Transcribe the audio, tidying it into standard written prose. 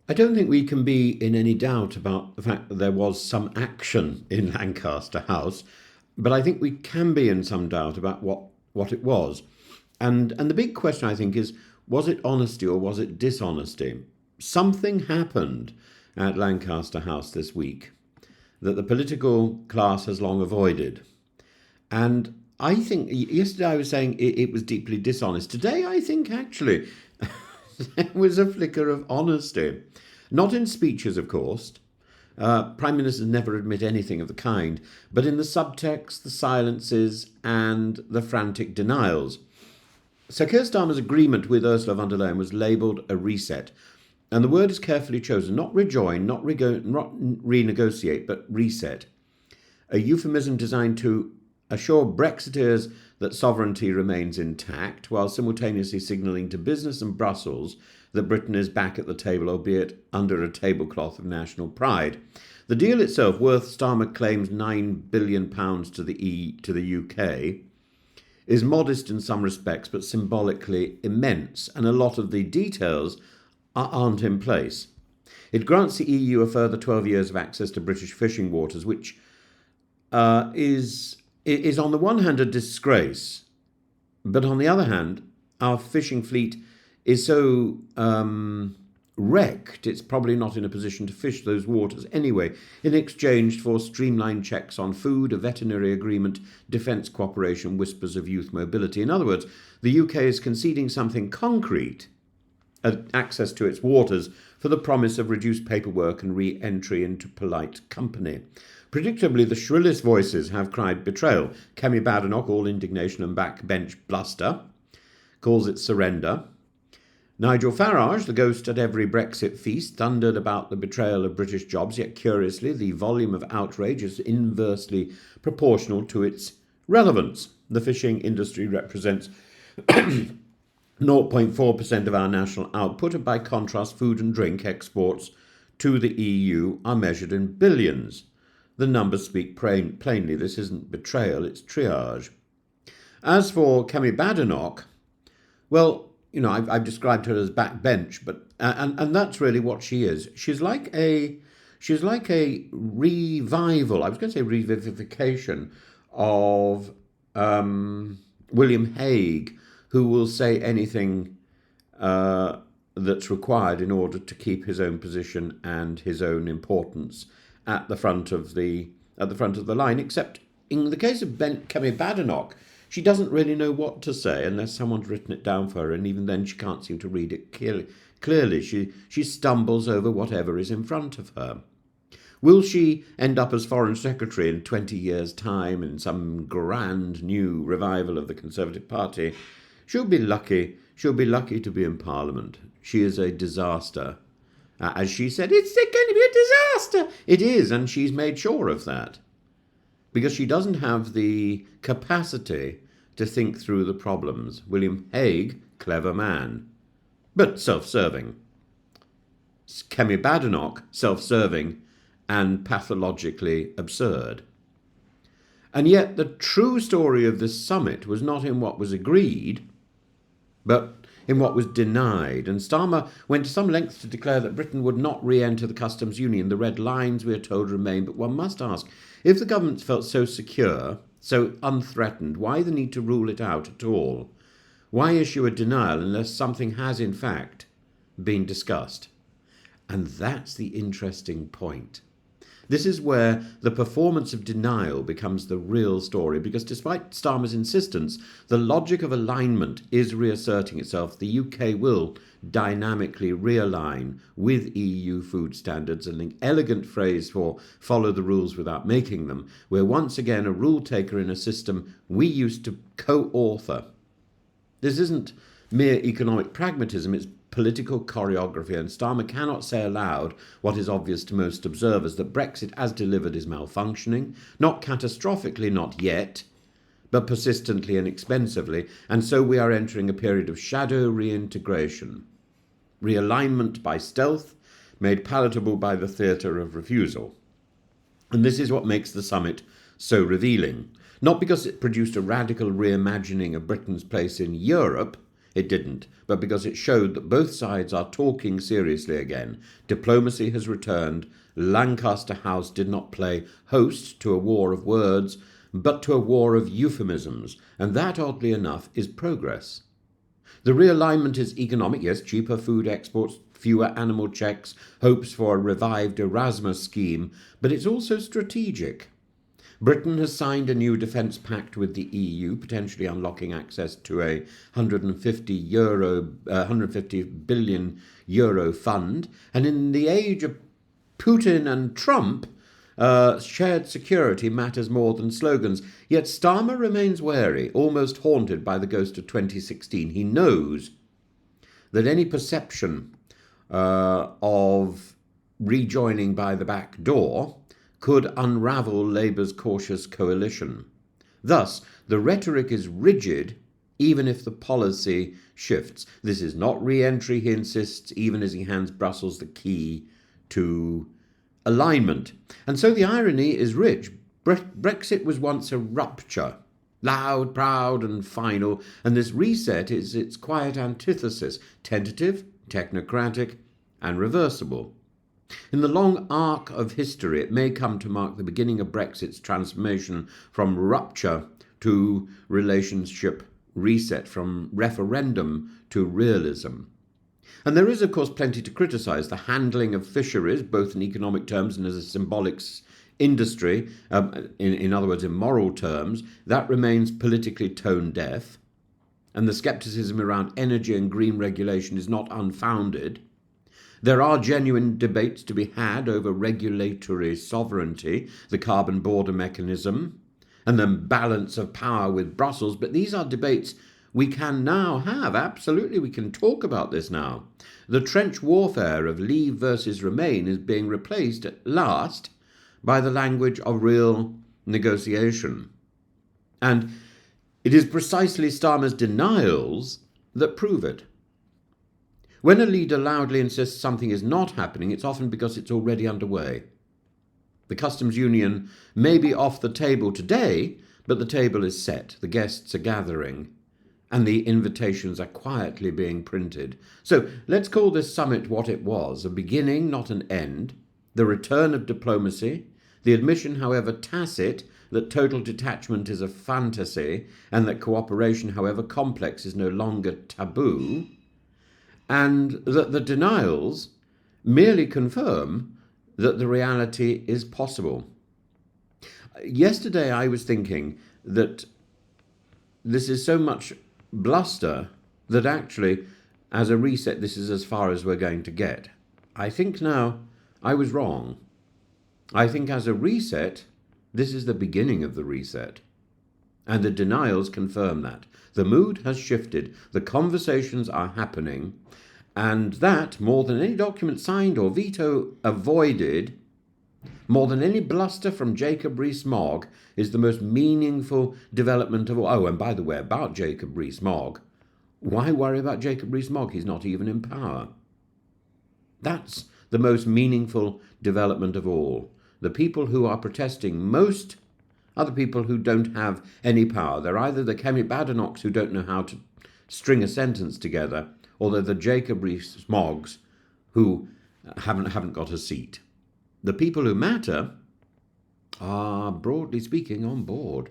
I don't think we can be in any doubt about the fact that there was some action in Lancaster House, but I think we can be in some doubt about what it was. And the big question, I think, is was it honesty or was it dishonesty? Something happened at Lancaster House this week that the political class has long avoided. And I think yesterday I was saying it was deeply dishonest. Today I think actually there was a flicker of honesty. Not in speeches, of course. Prime ministers never admit anything of the kind, but in the subtext, the silences, and the frantic denials. So Keir Starmer's agreement with Ursula von der Leyen was labelled a reset. And the word is carefully chosen, not rejoin, not renegotiate, but reset. A euphemism designed to assure Brexiteers that sovereignty remains intact, while simultaneously signalling to business and Brussels that Britain is back at the table, albeit under a tablecloth of national pride. The deal itself, worth Starmer claims £9 billion to the UK, is modest in some respects, but symbolically immense, and a lot of the details aren't in place. It grants the EU a further 12 years of access to British fishing waters, which is on the one hand a disgrace, but on the other hand, our fishing fleet is so wrecked, it's probably not in a position to fish those waters anyway, in exchange for streamlined checks on food, a veterinary agreement, defence cooperation, whispers of youth mobility. In other words, the UK is conceding something concrete, access to its waters, for the promise of reduced paperwork and re-entry into polite company. Predictably, the shrillest voices have cried betrayal. Kemi Badenoch, all indignation and backbench bluster, calls it surrender. Nigel Farage, the ghost at every Brexit feast, thundered about the betrayal of British jobs, yet curiously, the volume of outrage is inversely proportional to its relevance. The fishing industry represents 0.4% of our national output, and by contrast, food and drink exports to the EU are measured in billions. The numbers speak plainly. This isn't betrayal, it's triage. As for Kemi Badenoch, well, you know, I've described her as backbench, but and that's really what she is. She's like a revival. I was going to say revivification of William Hague, who will say anything that's required in order to keep his own position and his own importance at the front of the line. Except in the case of Kemi Badenoch, she doesn't really know what to say unless someone's written it down for her, and even then she can't seem to read it clearly. She stumbles over whatever is in front of her. Will she end up as Foreign Secretary in 20 years' time in some grand new revival of the Conservative Party? She'll be lucky. She'll be lucky to be in Parliament. She is a disaster. As she said, it's going to be a disaster. It is, and she's made sure of that. Because she doesn't have the capacity to think through the problems. William Hague, clever man, but self-serving. Kemi Badenoch, self-serving and pathologically absurd. And yet the true story of this summit was not in what was agreed, but in what was denied. And Starmer went to some lengths to declare that Britain would not re-enter the customs union. The red lines, we are told, remain. But one must ask, if the government felt so secure, so unthreatened, why the need to rule it out at all? Why issue a denial unless something has, in fact, been discussed? And that's the interesting point. This is where the performance of denial becomes the real story, because despite Starmer's insistence, the logic of alignment is reasserting itself. The UK will dynamically realign with EU food standards, an elegant phrase for follow the rules without making them. We're once again a rule taker in a system we used to co-author. This isn't mere economic pragmatism, it's political choreography, and Starmer cannot say aloud what is obvious to most observers, that Brexit as delivered is malfunctioning, not catastrophically, not yet, but persistently and expensively, and so we are entering a period of shadow reintegration, realignment by stealth, made palatable by the theatre of refusal. And this is what makes the summit so revealing, not because it produced a radical reimagining of Britain's place in Europe, it didn't, but because it showed that both sides are talking seriously again. Diplomacy has returned. Lancaster House did not play host to a war of words, but to a war of euphemisms, and that, oddly enough, is progress. The realignment is economic, yes, cheaper food exports, fewer animal checks, hopes for a revived Erasmus scheme, but it's also strategic. Britain has signed a new defence pact with the EU, potentially unlocking access to a 150 billion euro fund. And in the age of Putin and Trump, shared security matters more than slogans. Yet Starmer remains wary, almost haunted by the ghost of 2016. He knows that any perception of rejoining by the back door could unravel Labour's cautious coalition. Thus, the rhetoric is rigid, even if the policy shifts. This is not re-entry, he insists, even as he hands Brussels the key to alignment. And so the irony is rich. Brexit was once a rupture, loud, proud, and final, and this reset is its quiet antithesis, tentative, technocratic, and reversible. In the long arc of history, it may come to mark the beginning of Brexit's transformation from rupture to relationship reset, from referendum to realism. And there is, of course, plenty to criticise. The handling of fisheries, both in economic terms and as a symbolic industry, in other words, in moral terms, that remains politically tone deaf. And the scepticism around energy and green regulation is not unfounded. There are genuine debates to be had over regulatory sovereignty, the carbon border mechanism, and the balance of power with Brussels, but these are debates we can now have. Absolutely, we can talk about this now. The trench warfare of Leave versus Remain is being replaced at last by the language of real negotiation. And it is precisely Starmer's denials that prove it. When a leader loudly insists something is not happening, it's often because it's already underway. The customs union may be off the table today, but the table is set, the guests are gathering, and the invitations are quietly being printed. So let's call this summit what it was, a beginning, not an end, the return of diplomacy, the admission, however tacit, that total detachment is a fantasy, and that cooperation, however complex, is no longer taboo, and that the denials merely confirm that the reality is possible. Yesterday I was thinking that this is so much bluster that actually, as a reset, this is as far as we're going to get. I think now I was wrong. I think as a reset, this is the beginning of the reset. And the denials confirm that. The mood has shifted. The conversations are happening. And that, more than any document signed or veto avoided, more than any bluster from Jacob Rees-Mogg, is the most meaningful development of all. Oh, and by the way, about Jacob Rees-Mogg, why worry about Jacob Rees-Mogg? He's not even in power. That's the most meaningful development of all. The people who are protesting most are the people who don't have any power. They're either the Kemi Badenochs who don't know how to string a sentence together, or they're the Jacob Rees-Moggs who haven't got a seat. The people who matter are, broadly speaking, on board.